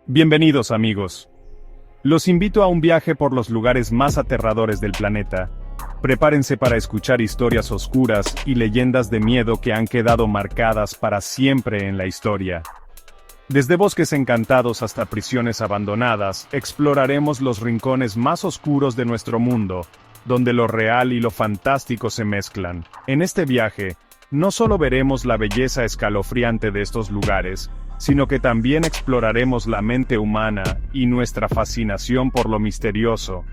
Bienvenidos amigos. Los invito a un viaje por los lugares más aterradores del planeta. Prepárense para escuchar historias oscuras y leyendas de miedo que han quedado marcadas para siempre en la historia. Desde bosques encantados hasta prisiones abandonadas, exploraremos los rincones más oscuros de nuestro mundo, donde lo real y lo fantástico se mezclan. En este viaje, no solo veremos la belleza escalofriante de estos lugares, sino que también exploraremos la mente humana y nuestra fascinación por lo misterioso.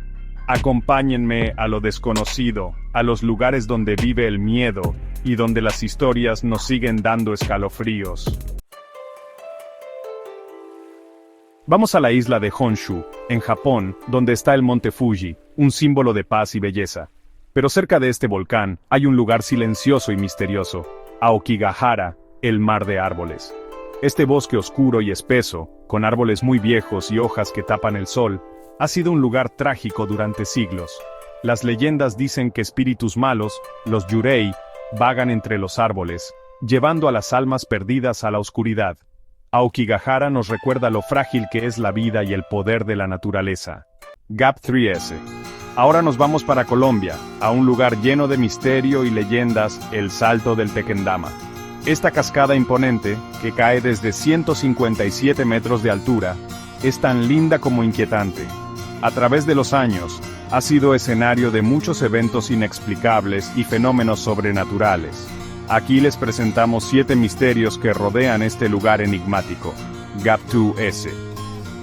Acompáñenme a lo desconocido, a los lugares donde vive el miedo, y donde las historias nos siguen dando escalofríos. Vamos a la isla de Honshu, en Japón, donde está el monte Fuji, un símbolo de paz y belleza. Pero cerca de este volcán, hay un lugar silencioso y misterioso, Aokigahara, el mar de árboles. Este bosque oscuro y espeso, con árboles muy viejos y hojas que tapan el sol, ha sido un lugar trágico durante siglos. Las leyendas dicen que espíritus malos, los yurei, vagan entre los árboles, llevando a las almas perdidas a la oscuridad. Aokigahara nos recuerda lo frágil que es la vida y el poder de la naturaleza. GAP 3S. Ahora nos vamos para Colombia, a un lugar lleno de misterio y leyendas, el Salto del Tequendama. Esta cascada imponente, que cae desde 157 metros de altura, es tan linda como inquietante. A través de los años, ha sido escenario de muchos eventos inexplicables y fenómenos sobrenaturales. Aquí les presentamos 7 misterios que rodean este lugar enigmático. GAP 2S.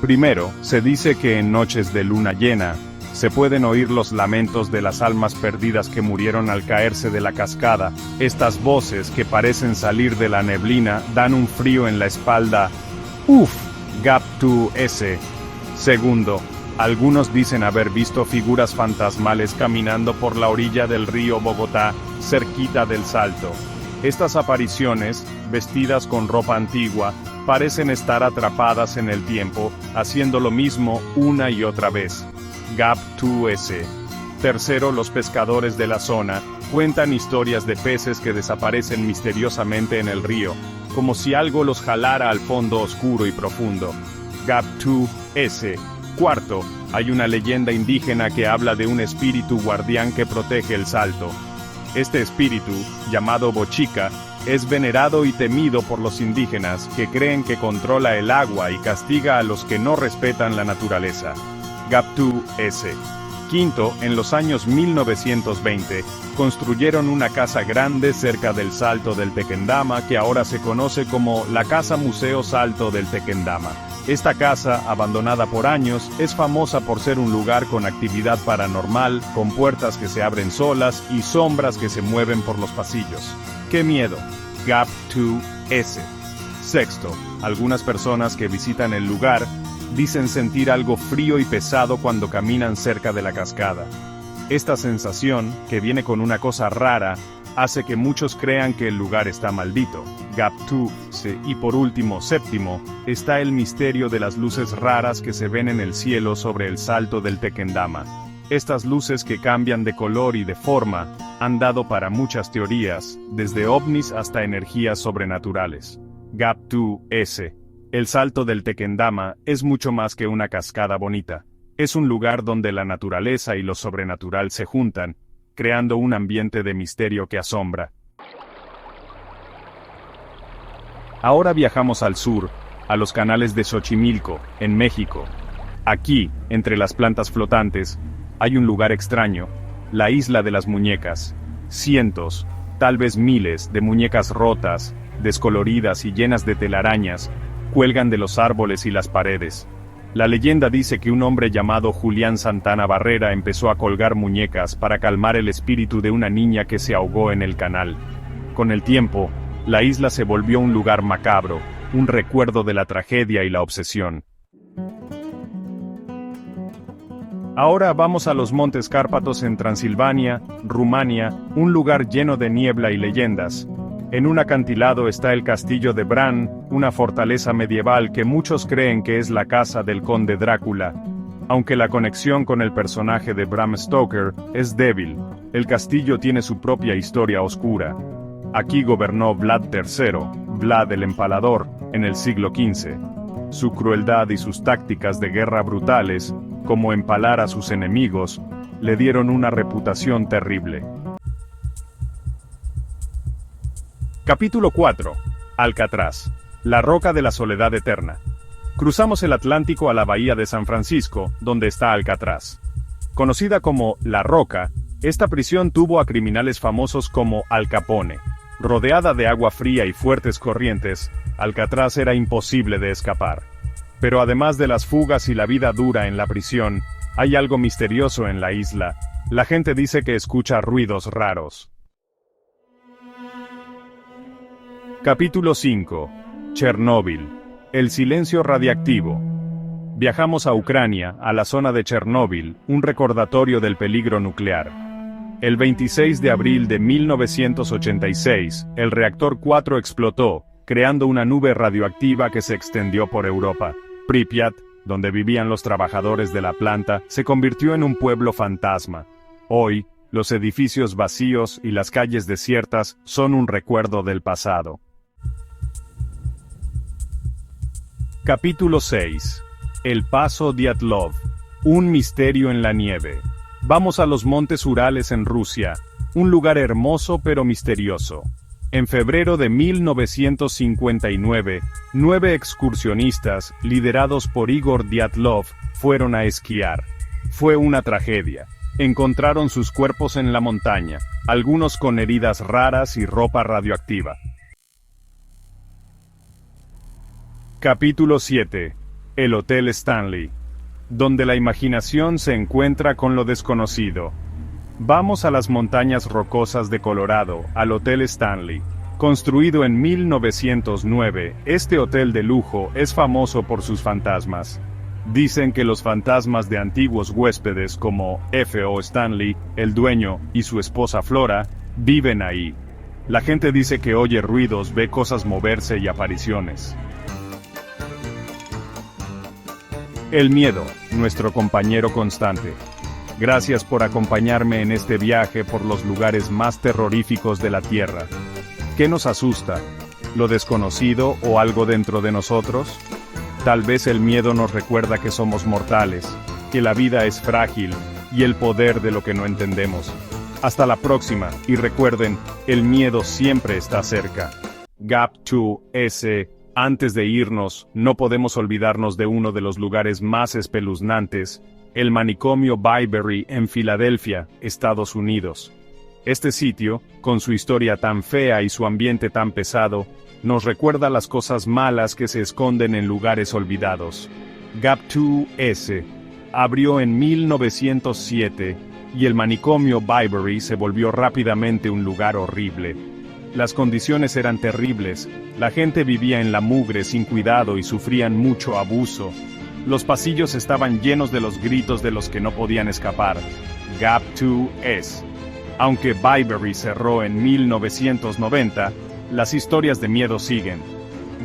Primero, se dice que en noches de luna llena, se pueden oír los lamentos de las almas perdidas que murieron al caerse de la cascada. Estas voces que parecen salir de la neblina dan un frío en la espalda. ¡Uf! GAP 2S. Segundo, algunos dicen haber visto figuras fantasmales caminando por la orilla del río Bogotá, cerquita del Salto. Estas apariciones, vestidas con ropa antigua, parecen estar atrapadas en el tiempo, haciendo lo mismo una y otra vez. GAP 2S. Tercero, los pescadores de la zona cuentan historias de peces que desaparecen misteriosamente en el río, como si algo los jalara al fondo oscuro y profundo. GAP 2S. Cuarto, hay una leyenda indígena que habla de un espíritu guardián que protege el Salto. Este espíritu, llamado Bochica, es venerado y temido por los indígenas, que creen que controla el agua y castiga a los que no respetan la naturaleza. GAP 2S. Quinto, en los años 1920, construyeron una casa grande cerca del Salto del Tequendama que ahora se conoce como la Casa Museo Salto del Tequendama. Esta casa, abandonada por años, es famosa por ser un lugar con actividad paranormal, con puertas que se abren solas y sombras que se mueven por los pasillos. ¡Qué miedo! GAP 2S. Sexto, algunas personas que visitan el lugar dicen sentir algo frío y pesado cuando caminan cerca de la cascada. Esta sensación, que viene con una cosa rara, hace que muchos crean que el lugar está maldito. GAP 2S. Y por último, séptimo, está el misterio de las luces raras que se ven en el cielo sobre el Salto del Tequendama. Estas luces que cambian de color y de forma, han dado para muchas teorías, desde ovnis hasta energías sobrenaturales. GAP 2S. El Salto del Tequendama es mucho más que una cascada bonita. Es un lugar donde la naturaleza y lo sobrenatural se juntan, creando un ambiente de misterio que asombra. Ahora viajamos al sur, a los canales de Xochimilco, en México. Aquí, entre las plantas flotantes, hay un lugar extraño, la isla de las muñecas. Cientos, tal vez miles, de muñecas rotas, descoloridas y llenas de telarañas, cuelgan de los árboles y las paredes. La leyenda dice que un hombre llamado Julián Santana Barrera empezó a colgar muñecas para calmar el espíritu de una niña que se ahogó en el canal. Con el tiempo, la isla se volvió un lugar macabro, un recuerdo de la tragedia y la obsesión. Ahora vamos a los Montes Cárpatos en Transilvania, Rumania, un lugar lleno de niebla y leyendas. En un acantilado está el castillo de Bran, una fortaleza medieval que muchos creen que es la casa del conde Drácula. Aunque la conexión con el personaje de Bram Stoker es débil, el castillo tiene su propia historia oscura. Aquí gobernó Vlad III, Vlad el Empalador, en el siglo XV. Su crueldad y sus tácticas de guerra brutales, como empalar a sus enemigos, le dieron una reputación terrible. Capítulo 4. Alcatraz, la roca de la soledad eterna. Cruzamos el Atlántico a la bahía de San Francisco, donde está Alcatraz. Conocida como La Roca, esta prisión tuvo a criminales famosos como Al Capone. Rodeada de agua fría y fuertes corrientes, Alcatraz era imposible de escapar. Pero además de las fugas y la vida dura en la prisión, hay algo misterioso en la isla. La gente dice que escucha ruidos raros. Capítulo 5. Chernóbil. El silencio radiactivo. Viajamos a Ucrania, a la zona de Chernóbil, un recordatorio del peligro nuclear. El 26 de abril de 1986, el reactor 4 explotó, creando una nube radioactiva que se extendió por Europa. Pripyat, donde vivían los trabajadores de la planta, se convirtió en un pueblo fantasma. Hoy, los edificios vacíos y las calles desiertas son un recuerdo del pasado. Capítulo 6. El Paso Dyatlov. Un misterio en la nieve. Vamos a los montes Urales en Rusia, un lugar hermoso pero misterioso. En febrero de 1959, 9 excursionistas, liderados por Igor Dyatlov, fueron a esquiar. Fue una tragedia. Encontraron sus cuerpos en la montaña, algunos con heridas raras y ropa radioactiva. Capítulo 7. El Hotel Stanley. Donde la imaginación se encuentra con lo desconocido. Vamos a las montañas rocosas de Colorado, al Hotel Stanley. Construido en 1909, este hotel de lujo es famoso por sus fantasmas. Dicen que los fantasmas de antiguos huéspedes como F.O. Stanley, el dueño, y su esposa Flora, viven ahí. La gente dice que oye ruidos, ve cosas moverse y apariciones. El miedo, nuestro compañero constante. Gracias por acompañarme en este viaje por los lugares más terroríficos de la Tierra. ¿Qué nos asusta? ¿Lo desconocido o algo dentro de nosotros? Tal vez el miedo nos recuerda que somos mortales, que la vida es frágil y el poder de lo que no entendemos. Hasta la próxima, y recuerden, el miedo siempre está cerca. GAP2S. Antes de irnos, no podemos olvidarnos de uno de los lugares más espeluznantes, el manicomio Byberry en Filadelfia, Estados Unidos. Este sitio, con su historia tan fea y su ambiente tan pesado, nos recuerda las cosas malas que se esconden en lugares olvidados. GAP2S abrió en 1907 y el manicomio Byberry se volvió rápidamente un lugar horrible. Las condiciones eran terribles, la gente vivía en la mugre sin cuidado y sufrían mucho abuso. Los pasillos estaban llenos de los gritos de los que no podían escapar. GAP2S. Aunque Byberry cerró en 1990, las historias de miedo siguen.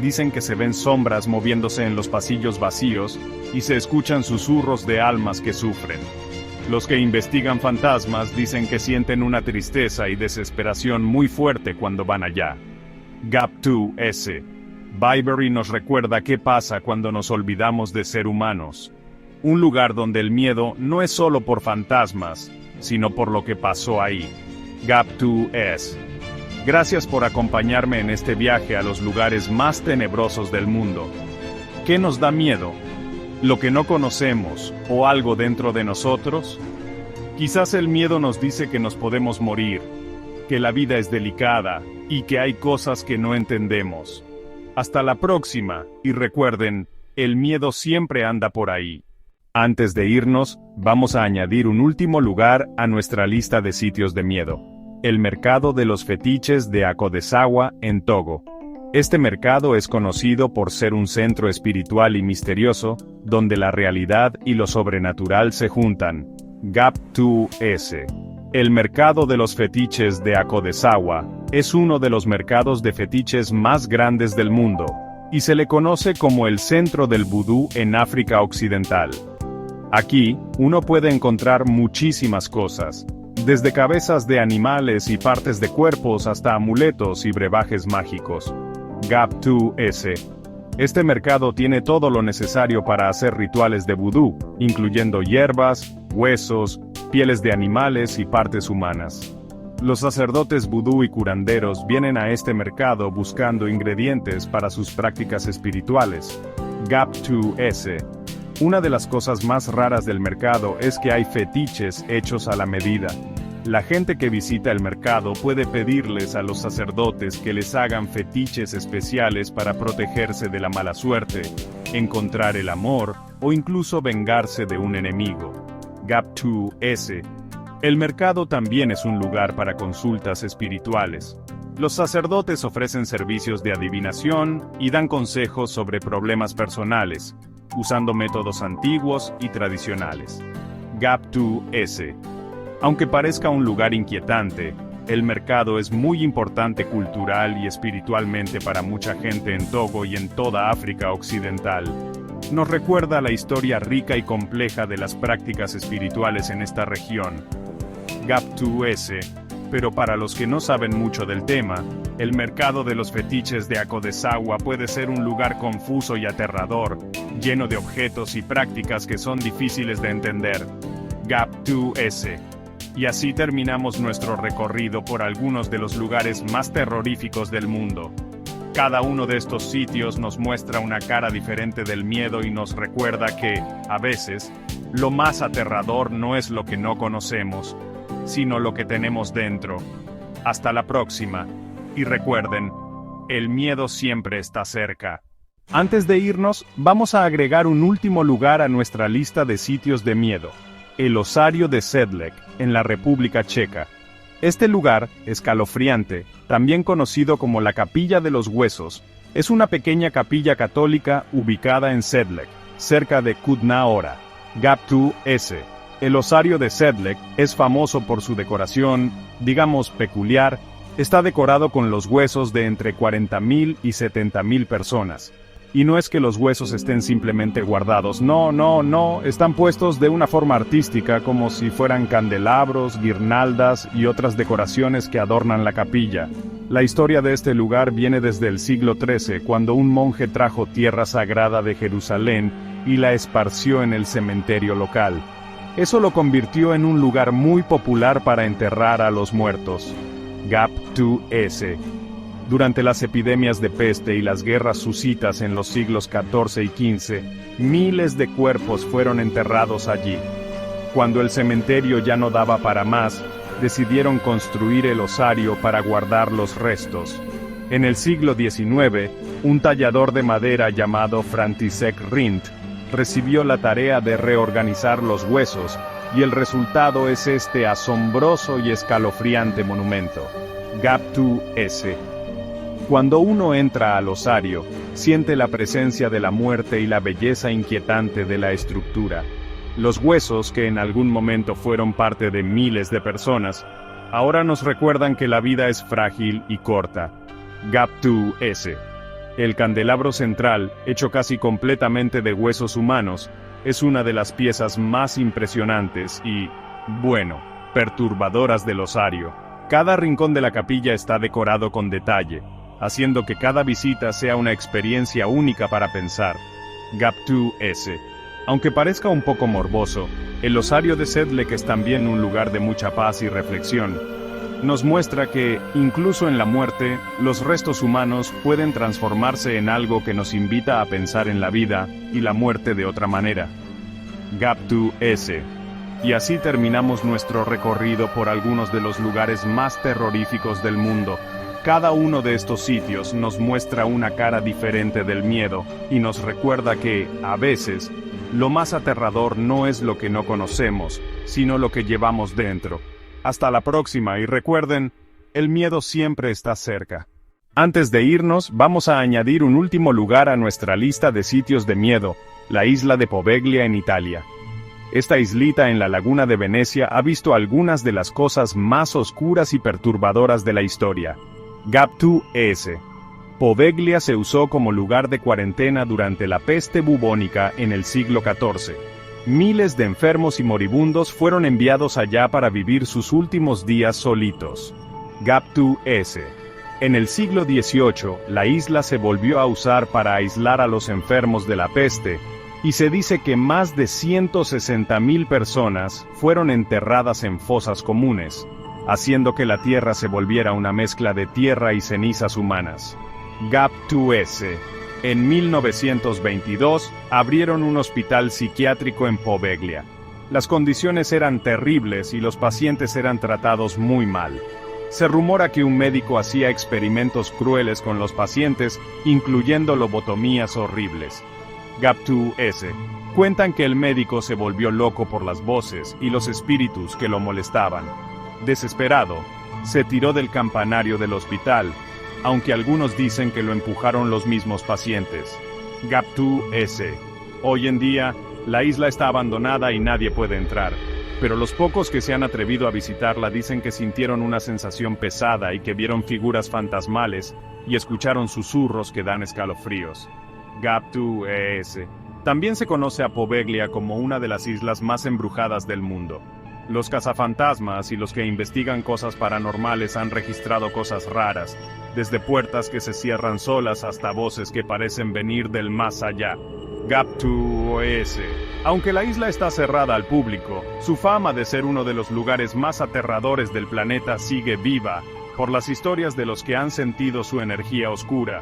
Dicen que se ven sombras moviéndose en los pasillos vacíos y se escuchan susurros de almas que sufren. Los que investigan fantasmas dicen que sienten una tristeza y desesperación muy fuerte cuando van allá. GAP2S. Byberry nos recuerda qué pasa cuando nos olvidamos de ser humanos. Un lugar donde el miedo no es solo por fantasmas, sino por lo que pasó ahí. GAP2S. Gracias por acompañarme en este viaje a los lugares más tenebrosos del mundo. ¿Qué nos da miedo? ¿Lo que no conocemos o algo dentro de nosotros? Quizás el miedo nos dice que nos podemos morir, que la vida es delicada y que hay cosas que no entendemos. Hasta la próxima, y recuerden, el miedo siempre anda por ahí. Antes de irnos, vamos a añadir un último lugar a nuestra lista de sitios de miedo. El mercado de los fetiches de Akodesawa en Togo. Este mercado es conocido por ser un centro espiritual y misterioso, donde la realidad y lo sobrenatural se juntan. GAP2S. El mercado de los fetiches de Akodesawa es uno de los mercados de fetiches más grandes del mundo, y se le conoce como el centro del vudú en África Occidental. Aquí, uno puede encontrar muchísimas cosas, desde cabezas de animales y partes de cuerpos hasta amuletos y brebajes mágicos. GAP2S. Este mercado tiene todo lo necesario para hacer rituales de vudú, incluyendo hierbas, huesos, pieles de animales y partes humanas. Los sacerdotes vudú y curanderos vienen a este mercado buscando ingredientes para sus prácticas espirituales. Gap2S. Una de las cosas más raras del mercado es que hay fetiches hechos a la medida. La gente que visita el mercado puede pedirles a los sacerdotes que les hagan fetiches especiales para protegerse de la mala suerte, encontrar el amor o incluso vengarse de un enemigo. Gap2S. El mercado también es un lugar para consultas espirituales. Los sacerdotes ofrecen servicios de adivinación y dan consejos sobre problemas personales, usando métodos antiguos y tradicionales. Gap2S. Aunque parezca un lugar inquietante, el mercado es muy importante cultural y espiritualmente para mucha gente en Togo y en toda África Occidental. Nos recuerda la historia rica y compleja de las prácticas espirituales en esta región. Gap2S. Pero para los que no saben mucho del tema, el mercado de los fetiches de Akodesawa puede ser un lugar confuso y aterrador, lleno de objetos y prácticas que son difíciles de entender. Gap2S. Y así terminamos nuestro recorrido por algunos de los lugares más terroríficos del mundo. Cada uno de estos sitios nos muestra una cara diferente del miedo y nos recuerda que, a veces, lo más aterrador no es lo que no conocemos, sino lo que tenemos dentro. Hasta la próxima. Y recuerden, el miedo siempre está cerca. Antes de irnos, vamos a agregar un último lugar a nuestra lista de sitios de miedo. El Osario de Sedlec, en la República Checa. Este lugar, escalofriante, también conocido como la Capilla de los Huesos, es una pequeña capilla católica ubicada en Sedlec, cerca de Kutná Hora. Gap2S. El Osario de Sedlec es famoso por su decoración, digamos peculiar. Está decorado con los huesos de entre 40.000 y 70.000 personas. Y no es que los huesos estén simplemente guardados, no, están puestos de una forma artística como si fueran candelabros, guirnaldas y otras decoraciones que adornan la capilla. La historia de este lugar viene desde el siglo XIII, cuando un monje trajo tierra sagrada de Jerusalén y la esparció en el cementerio local. Eso lo convirtió en un lugar muy popular para enterrar a los muertos. Gap2S. Durante las epidemias de peste y las guerras suscitas en los siglos XIV y XV, miles de cuerpos fueron enterrados allí. Cuando el cementerio ya no daba para más, decidieron construir el osario para guardar los restos. En el siglo XIX, un tallador de madera llamado František Rindt recibió la tarea de reorganizar los huesos, y el resultado es este asombroso y escalofriante monumento. Gap2S. Cuando uno entra al osario, siente la presencia de la muerte y la belleza inquietante de la estructura. Los huesos, que en algún momento fueron parte de miles de personas, ahora nos recuerdan que la vida es frágil y corta. Gap2S. El candelabro central, hecho casi completamente de huesos humanos, es una de las piezas más impresionantes y, bueno, perturbadoras del osario. Cada rincón de la capilla está decorado con detalle, haciendo que cada visita sea una experiencia única para pensar. Gap2S. Aunque parezca un poco morboso, el osario de Sedlec es también un lugar de mucha paz y reflexión. Nos muestra que, incluso en la muerte, los restos humanos pueden transformarse en algo que nos invita a pensar en la vida y la muerte de otra manera. Gap2S. Y así terminamos nuestro recorrido por algunos de los lugares más terroríficos del mundo. Cada uno de estos sitios nos muestra una cara diferente del miedo y nos recuerda que, a veces, lo más aterrador no es lo que no conocemos, sino lo que llevamos dentro. Hasta la próxima y recuerden, el miedo siempre está cerca. Antes de irnos, vamos a añadir un último lugar a nuestra lista de sitios de miedo, la isla de Poveglia en Italia. Esta islita en la laguna de Venecia ha visto algunas de las cosas más oscuras y perturbadoras de la historia. Gap2S. Poveglia se usó como lugar de cuarentena durante la peste bubónica en el siglo XIV. Miles de enfermos y moribundos fueron enviados allá para vivir sus últimos días solitos. Gap2S. En el siglo XVIII, la isla se volvió a usar para aislar a los enfermos de la peste, y se dice que más de 160.000 personas fueron enterradas en fosas comunes, haciendo que la tierra se volviera una mezcla de tierra y cenizas humanas. GAP2S. En 1922, abrieron un hospital psiquiátrico en Poveglia. Las condiciones eran terribles y los pacientes eran tratados muy mal. Se rumora que un médico hacía experimentos crueles con los pacientes, incluyendo lobotomías horribles. GAP2S. Cuentan que el médico se volvió loco por las voces y los espíritus que lo molestaban. Desesperado, se tiró del campanario del hospital, aunque algunos dicen que lo empujaron los mismos pacientes. GAP2S. Hoy en día, la isla está abandonada y nadie puede entrar, pero los pocos que se han atrevido a visitarla dicen que sintieron una sensación pesada y que vieron figuras fantasmales y escucharon susurros que dan escalofríos. GAP2S. También se conoce a Poveglia como una de las islas más embrujadas del mundo. Los cazafantasmas y los que investigan cosas paranormales han registrado cosas raras, desde puertas que se cierran solas hasta voces que parecen venir del más allá. GAP2S. Aunque la isla está cerrada al público, su fama de ser uno de los lugares más aterradores del planeta sigue viva, por las historias de los que han sentido su energía oscura.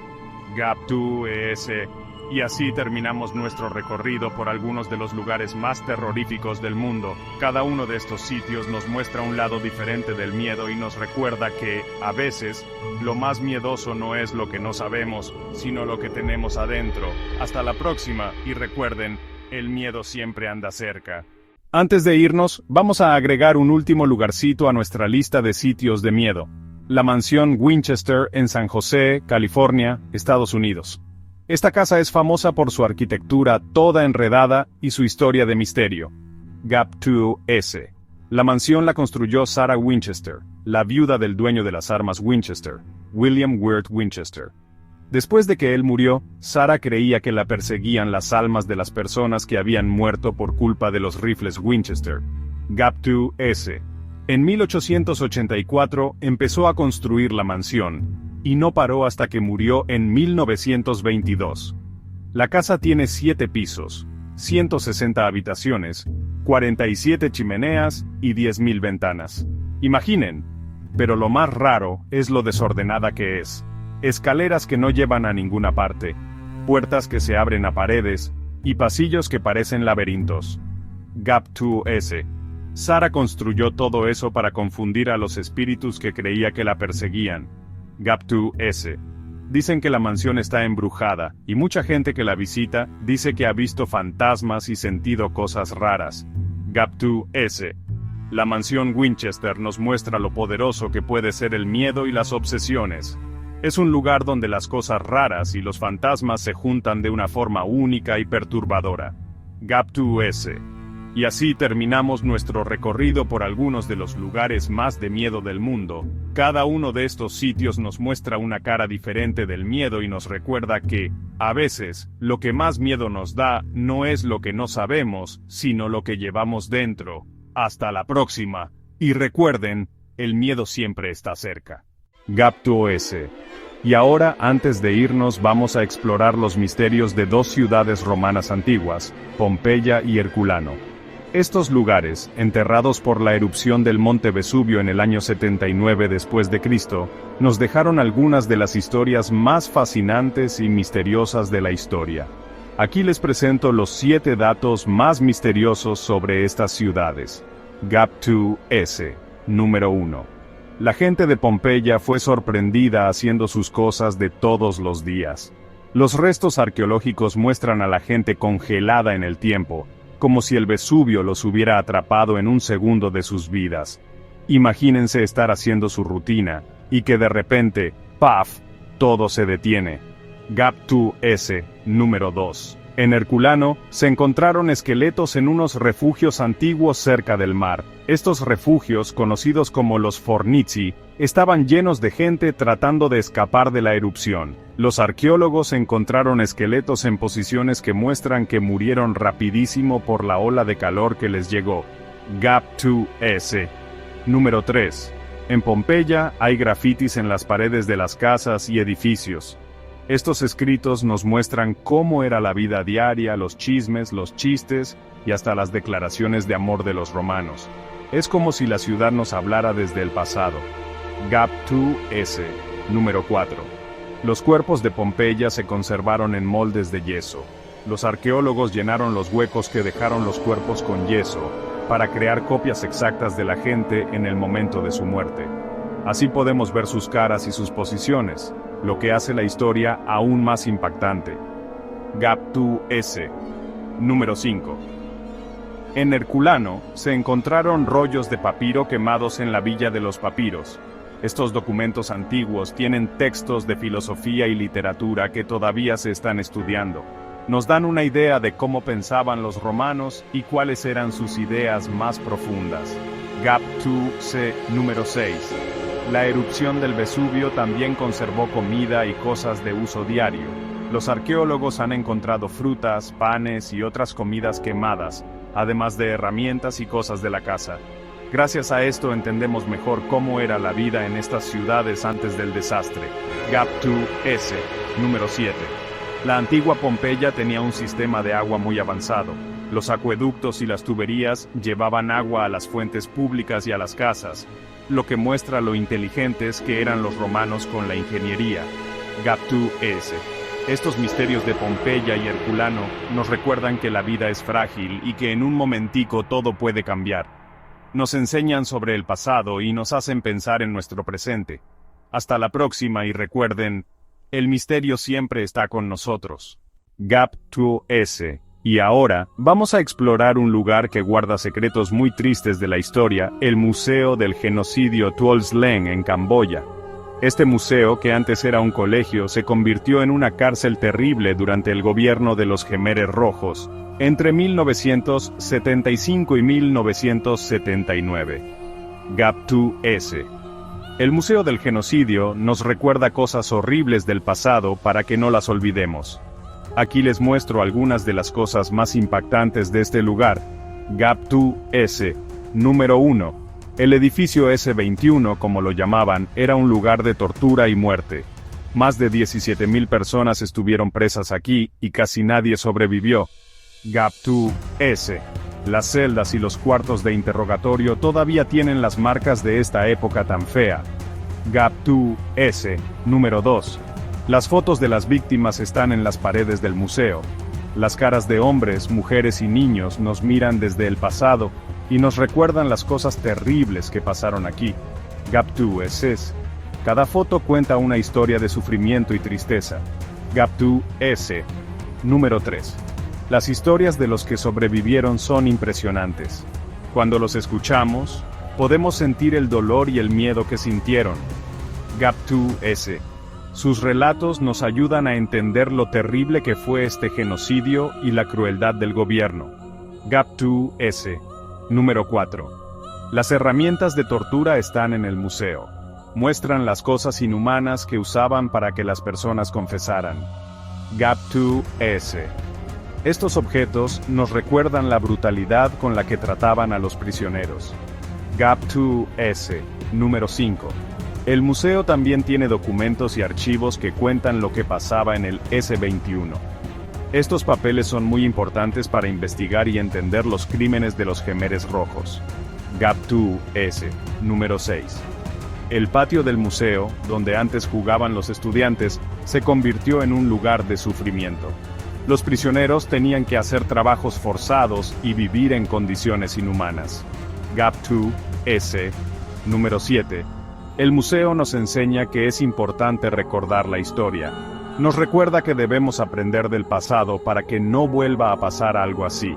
GAP2S. Y así terminamos nuestro recorrido por algunos de los lugares más terroríficos del mundo. Cada uno de estos sitios nos muestra un lado diferente del miedo y nos recuerda que, a veces, lo más miedoso no es lo que no sabemos, sino lo que tenemos adentro. Hasta la próxima, y recuerden, el miedo siempre anda cerca. Antes de irnos, vamos a agregar un último lugarcito a nuestra lista de sitios de miedo. La mansión Winchester en San José, California, Estados Unidos. Esta casa es famosa por su arquitectura toda enredada y su historia de misterio. GAP2S. La mansión la construyó Sarah Winchester, la viuda del dueño de las armas Winchester, William Wirt Winchester. Después de que él murió, Sarah creía que la perseguían las almas de las personas que habían muerto por culpa de los rifles Winchester. GAP2S. En 1884 empezó a construir la mansión, y no paró hasta que murió en 1922. La casa tiene 7 pisos, 160 habitaciones, 47 chimeneas y 10.000 ventanas. Imaginen, pero lo más raro es lo desordenada que es. Escaleras que no llevan a ninguna parte, puertas que se abren a paredes, y pasillos que parecen laberintos. GAP2S. Sarah construyó todo eso para confundir a los espíritus que creía que la perseguían. GAP2S. Dicen que la mansión está embrujada, y mucha gente que la visita dice que ha visto fantasmas y sentido cosas raras. GAP2S. La mansión Winchester nos muestra lo poderoso que puede ser el miedo y las obsesiones. Es un lugar donde las cosas raras y los fantasmas se juntan de una forma única y perturbadora. GAP2S. Y así terminamos nuestro recorrido por algunos de los lugares más de miedo del mundo. Cada uno de estos sitios nos muestra una cara diferente del miedo y nos recuerda que, a veces, lo que más miedo nos da no es lo que no sabemos, sino lo que llevamos dentro. Hasta la próxima. Y recuerden, el miedo siempre está cerca. GAP2S. Y ahora, antes de irnos, vamos a explorar los misterios de 2 ciudades romanas antiguas, Pompeya y Herculano. Estos lugares, enterrados por la erupción del monte Vesubio en el año 79 después de Cristo, nos dejaron algunas de las historias más fascinantes y misteriosas de la historia. Aquí les presento los 7 datos más misteriosos sobre estas ciudades. GAP2S. Número 1. La gente de Pompeya fue sorprendida haciendo sus cosas de todos los días. Los restos arqueológicos muestran a la gente congelada en el tiempo, como si el Vesubio los hubiera atrapado en un segundo de sus vidas. Imagínense estar haciendo su rutina, y que de repente, ¡paf!, todo se detiene. GAP2S. Número 2. En Herculano, se encontraron esqueletos en unos refugios antiguos cerca del mar. Estos refugios, conocidos como los Fornici, estaban llenos de gente tratando de escapar de la erupción. Los arqueólogos encontraron esqueletos en posiciones que muestran que murieron rapidísimo por la ola de calor que les llegó. GAP2S. Número 3. En Pompeya hay grafitis en las paredes de las casas y edificios. Estos escritos nos muestran cómo era la vida diaria, los chismes, los chistes y hasta las declaraciones de amor de los romanos. Es como si la ciudad nos hablara desde el pasado. GAP2S, número 4. Los cuerpos de Pompeya se conservaron en moldes de yeso. Los arqueólogos llenaron los huecos que dejaron los cuerpos con yeso, para crear copias exactas de la gente en el momento de su muerte. Así podemos ver sus caras y sus posiciones, lo que hace la historia aún más impactante. GAP2S, número 5. En Herculano se encontraron rollos de papiro quemados en la Villa de los Papiros. Estos documentos antiguos tienen textos de filosofía y literatura que todavía se están estudiando. Nos dan una idea de cómo pensaban los romanos y cuáles eran sus ideas más profundas. GAP2C, número 6. La erupción del Vesubio también conservó comida y cosas de uso diario. Los arqueólogos han encontrado frutas, panes y otras comidas quemadas, además de herramientas y cosas de la casa. Gracias a esto entendemos mejor cómo era la vida en estas ciudades antes del desastre. GAP2S, número 7. La antigua Pompeya tenía un sistema de agua muy avanzado. Los acueductos y las tuberías llevaban agua a las fuentes públicas y a las casas, lo que muestra lo inteligentes que eran los romanos con la ingeniería. GAP2S. Estos misterios de Pompeya y Herculano nos recuerdan que la vida es frágil y que en un momentico todo puede cambiar. Nos enseñan sobre el pasado y nos hacen pensar en nuestro presente. Hasta la próxima y recuerden, el misterio siempre está con nosotros. GAP2S. Y ahora, vamos a explorar un lugar que guarda secretos muy tristes de la historia, el Museo del Genocidio Tuol Sleng en Camboya. Este museo, que antes era un colegio, se convirtió en una cárcel terrible durante el gobierno de los Jemeres Rojos, entre 1975 y 1979. GAP2S. El Museo del Genocidio nos recuerda cosas horribles del pasado para que no las olvidemos. Aquí les muestro algunas de las cosas más impactantes de este lugar. GAP2S, número 1. El edificio S21, como lo llamaban, era un lugar de tortura y muerte. Más de 17,000 personas estuvieron presas aquí y casi nadie sobrevivió. GAP2S. Las celdas y los cuartos de interrogatorio todavía tienen las marcas de esta época tan fea. GAP2S, número 2. Las fotos de las víctimas están en las paredes del museo. Las caras de hombres, mujeres y niños nos miran desde el pasado y nos recuerdan las cosas terribles que pasaron aquí. GAP2S. Cada foto cuenta una historia de sufrimiento y tristeza. GAP2S. Número 3. Las historias de los que sobrevivieron son impresionantes. Cuando los escuchamos, podemos sentir el dolor y el miedo que sintieron. GAP2S. Sus relatos nos ayudan a entender lo terrible que fue este genocidio y la crueldad del gobierno. GAP2S. Número 4. Las herramientas de tortura están en el museo. Muestran las cosas inhumanas que usaban para que las personas confesaran. GAP2S. Estos objetos nos recuerdan la brutalidad con la que trataban a los prisioneros. GAP2S. Número 5. El museo también tiene documentos y archivos que cuentan lo que pasaba en el S21. Estos papeles son muy importantes para investigar y entender los crímenes de los Jemeres Rojos. GAP2S. Número 6. El patio del museo, donde antes jugaban los estudiantes, se convirtió en un lugar de sufrimiento. Los prisioneros tenían que hacer trabajos forzados y vivir en condiciones inhumanas. GAP2S. Número 7. El museo nos enseña que es importante recordar la historia. Nos recuerda que debemos aprender del pasado para que no vuelva a pasar algo así.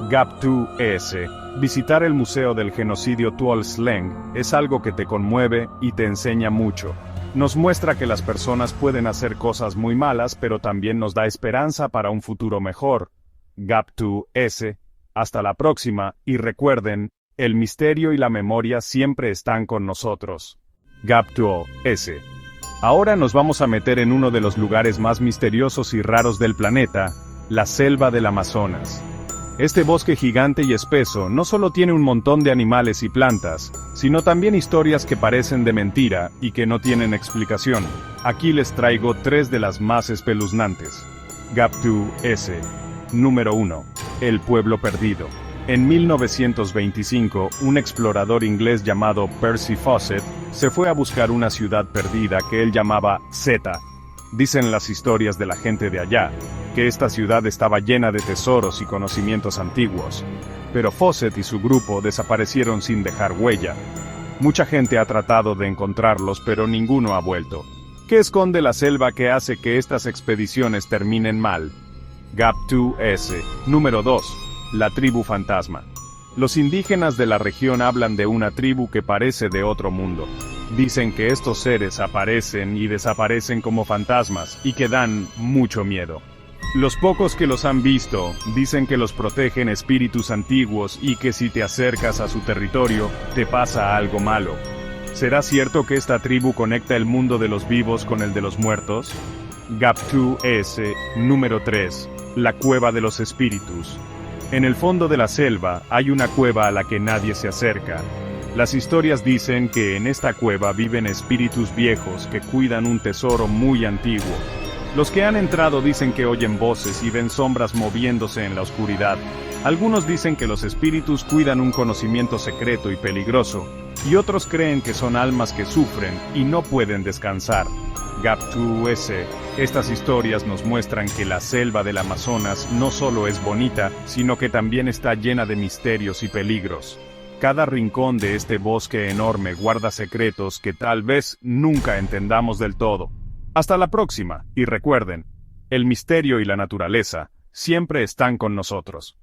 GAP2S. Visitar el Museo del Genocidio Tuol Sleng es algo que te conmueve y te enseña mucho. Nos muestra que las personas pueden hacer cosas muy malas, pero también nos da esperanza para un futuro mejor. GAP2S. Hasta la próxima, y recuerden, el misterio y la memoria siempre están con nosotros. GAP2S. Ahora nos vamos a meter en uno de los lugares más misteriosos y raros del planeta, la selva del Amazonas. Este bosque gigante y espeso no solo tiene un montón de animales y plantas, sino también historias que parecen de mentira y que no tienen explicación. Aquí les traigo 3 de las más espeluznantes. Gap2 S. Número 1. El pueblo perdido. En 1925, un explorador inglés llamado Percy Fawcett se fue a buscar una ciudad perdida que él llamaba Zeta. Dicen las historias de la gente de allá, que esta ciudad estaba llena de tesoros y conocimientos antiguos. Pero Fawcett y su grupo desaparecieron sin dejar huella. Mucha gente ha tratado de encontrarlos, pero ninguno ha vuelto. ¿Qué esconde la selva que hace que estas expediciones terminen mal? Gap2 S. Número 2. La tribu fantasma. Los indígenas de la región hablan de una tribu que parece de otro mundo. Dicen que estos seres aparecen y desaparecen como fantasmas y que dan mucho miedo. Los pocos que los han visto dicen que los protegen espíritus antiguos y que si te acercas a su territorio, te pasa algo malo. ¿Será cierto que esta tribu conecta el mundo de los vivos con el de los muertos? Gap2 S. Número 3. La cueva de los espíritus. En el fondo de la selva hay una cueva a la que nadie se acerca. Las historias dicen que en esta cueva viven espíritus viejos que cuidan un tesoro muy antiguo. Los que han entrado dicen que oyen voces y ven sombras moviéndose en la oscuridad. Algunos dicen que los espíritus cuidan un conocimiento secreto y peligroso, y otros creen que son almas que sufren y no pueden descansar. Gap2 S. Estas historias nos muestran que la selva del Amazonas no solo es bonita, sino que también está llena de misterios y peligros. Cada rincón de este bosque enorme guarda secretos que tal vez nunca entendamos del todo. Hasta la próxima, y recuerden, el misterio y la naturaleza siempre están con nosotros.